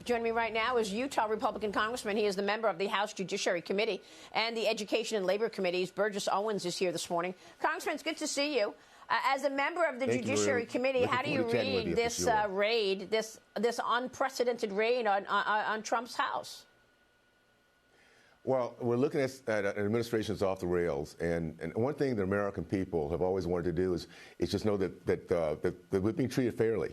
Joining me right now is Utah Republican Congressman. He is the member of the House Judiciary Committee and the Education and Labor Committees. Burgess Owens is here this morning. Congressman, it's good to see you. As a member of the Judiciary Committee, how do you read this raid, this unprecedented raid on Trump's House? Well, we're looking at an administration that's off the rails, and one thing the American people have always wanted to do is just know that we're being treated fairly.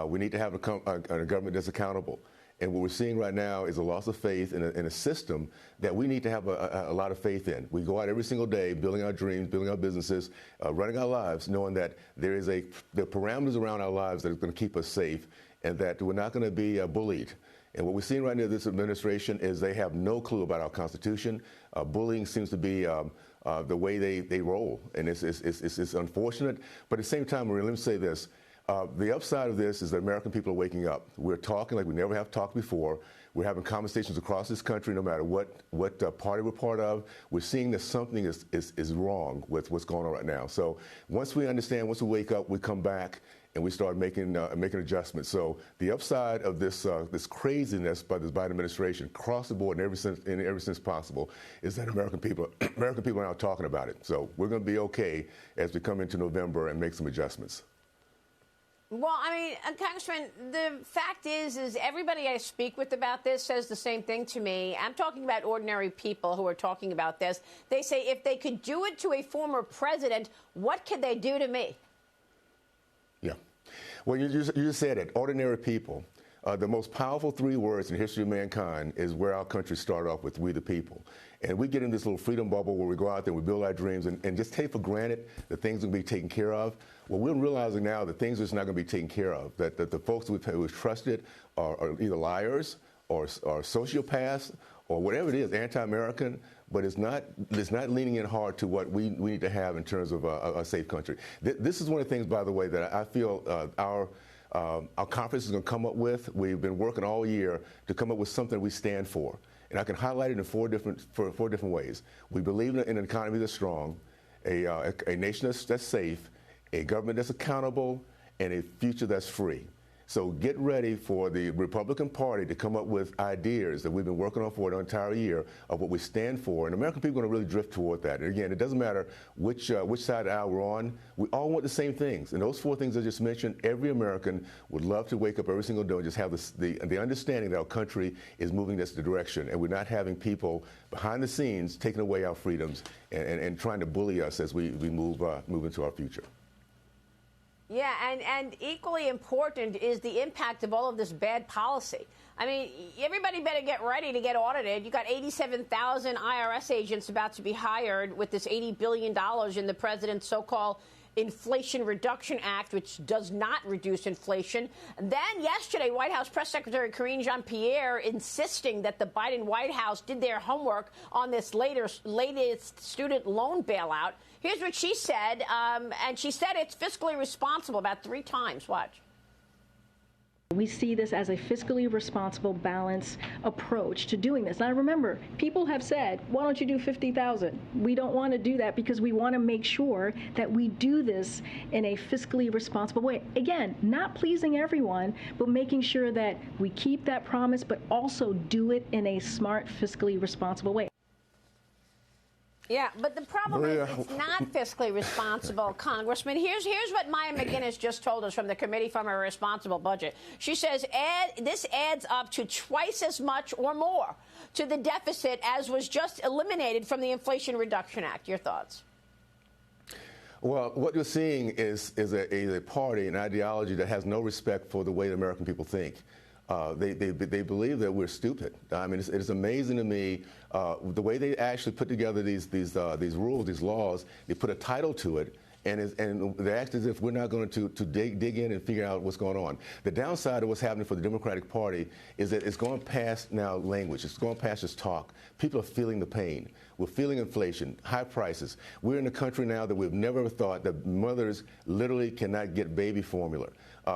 We need to have a government that's accountable. And what we're seeing right now is a loss of faith in a system that we need to have a lot of faith in. We go out every single day building our dreams, building our businesses, running our lives, knowing that there is the parameters around our lives that are going to keep us safe and that we're not going to be bullied. And what we're seeing right now in this administration is they have no clue about our Constitution. Bullying seems to be the way they roll. And it's unfortunate. But at the same time, Maria, let me say this. The upside of this is that American people are waking up. We're talking like we never have talked before. We're having conversations across this country, no matter what party we're part of. We're seeing that something is wrong with what's going on right now. So once we understand, once we wake up, we come back and we start making adjustments. So the upside of this craziness by this Biden administration across the board in every sense possible is that American people are now talking about it. So we're going to be okay as we come into November and make some adjustments. Well, I mean, Congressman, the fact is everybody I speak with about this says the same thing to me. I'm talking about ordinary people who are talking about this. They say if they could do it to a former president, what could they do to me? Yeah. Well, you just said it, ordinary people. The most powerful three words in the history of mankind is where our country started off with, we the people. And we get in this little freedom bubble where we go out there and we build our dreams and just take for granted that things will be taken care of. Well, we're realizing now that things are just not going to be taken care of, that the folks we've trusted are either liars or sociopaths or whatever it is, anti-American, but it's not leaning in hard to what we need to have in terms of a safe country. This is one of the things, by the way, that I feel our conference is going to come up with. We've been working all year to come up with something we stand for. And I can highlight it in four different ways. We believe in an economy that's strong, a nation that's safe, a government that's accountable, and a future that's free. So get ready for the Republican Party to come up with ideas that we've been working on for an entire year of what we stand for. And American people are going to really drift toward that. And again, it doesn't matter which side of the aisle we're on. We all want the same things. And those four things I just mentioned, every American would love to wake up every single day and just have the understanding that our country is moving this direction. And we're not having people behind the scenes taking away our freedoms and trying to bully us as we move into our future. Yeah, and equally important is the impact of all of this bad policy. I mean, everybody better get ready to get audited. You got 87,000 IRS agents about to be hired with this $80 billion in the president's so-called Inflation Reduction Act, which does not reduce inflation. And then yesterday, White House Press Secretary Karine Jean-Pierre insisting that the Biden White House did their homework on this latest student loan bailout. Here's what she said, and she said it's fiscally responsible about 3 times. Watch. We see this as a fiscally responsible, balanced approach to doing this. Now, remember, people have said, why don't you do 50,000? We don't want to do that because we want to make sure that we do this in a fiscally responsible way. Again, not pleasing everyone, but making sure that we keep that promise, but also do it in a smart, fiscally responsible way. Yeah, but the problem is it's not fiscally responsible, Congressman. Here's what Maya McGinnis just told us from the Committee for a Responsible Budget. She says this adds up to twice as much or more to the deficit as was just eliminated from the Inflation Reduction Act. Your thoughts? Well, what you're seeing is a party, an ideology that has no respect for the way the American people think. They believe that we're stupid. I mean, it's amazing to me the way they actually put together these rules, these laws. They put a title to it, and they act as if we're not going to dig in and figure out what's going on. The downside of what's happening for the Democratic Party is that it's going past now language. It's going past just talk. People are feeling the pain. We're feeling inflation, high prices. We're in a country now that we've never thought that mothers literally cannot get baby formula.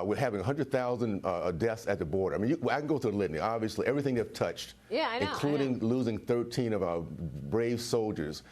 We're having 100,000 deaths at the border. I mean, I can go through the litany. Obviously, everything they've touched, including losing 13 of our brave soldiers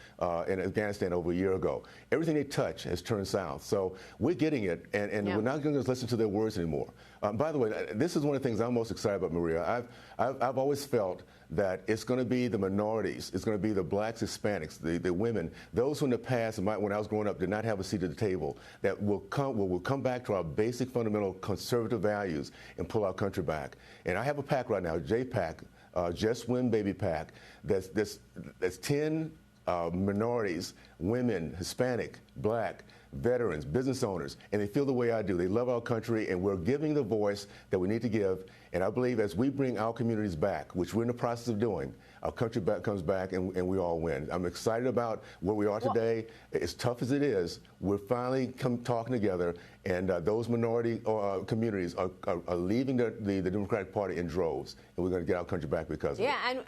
in Afghanistan over a year ago. Everything they touch has turned south. So we're getting it, and we're not going to listen to their words anymore. By the way, this is one of the things I'm most excited about, Maria. I've always felt that it's going to be the minorities, it's going to be the blacks, Hispanics, the women, those who in the past, when I was growing up, did not have a seat at the table, that will come back to our basic fundamental conservative values and pull our country back. And I have a PAC right now, JPAC, Just Win Baby PAC, that's 10 minorities, women, Hispanic, black, veterans, business owners, and they feel the way I do. They love our country, and we're giving the voice that we need to give. And I believe as we bring our communities back, which we're in the process of doing, our country comes back, and we all win. I'm excited about where we are today. As tough as it is, we're finally talking together, and those minority communities are leaving the Democratic Party in droves, and we're going to get our country back because of it. Yeah,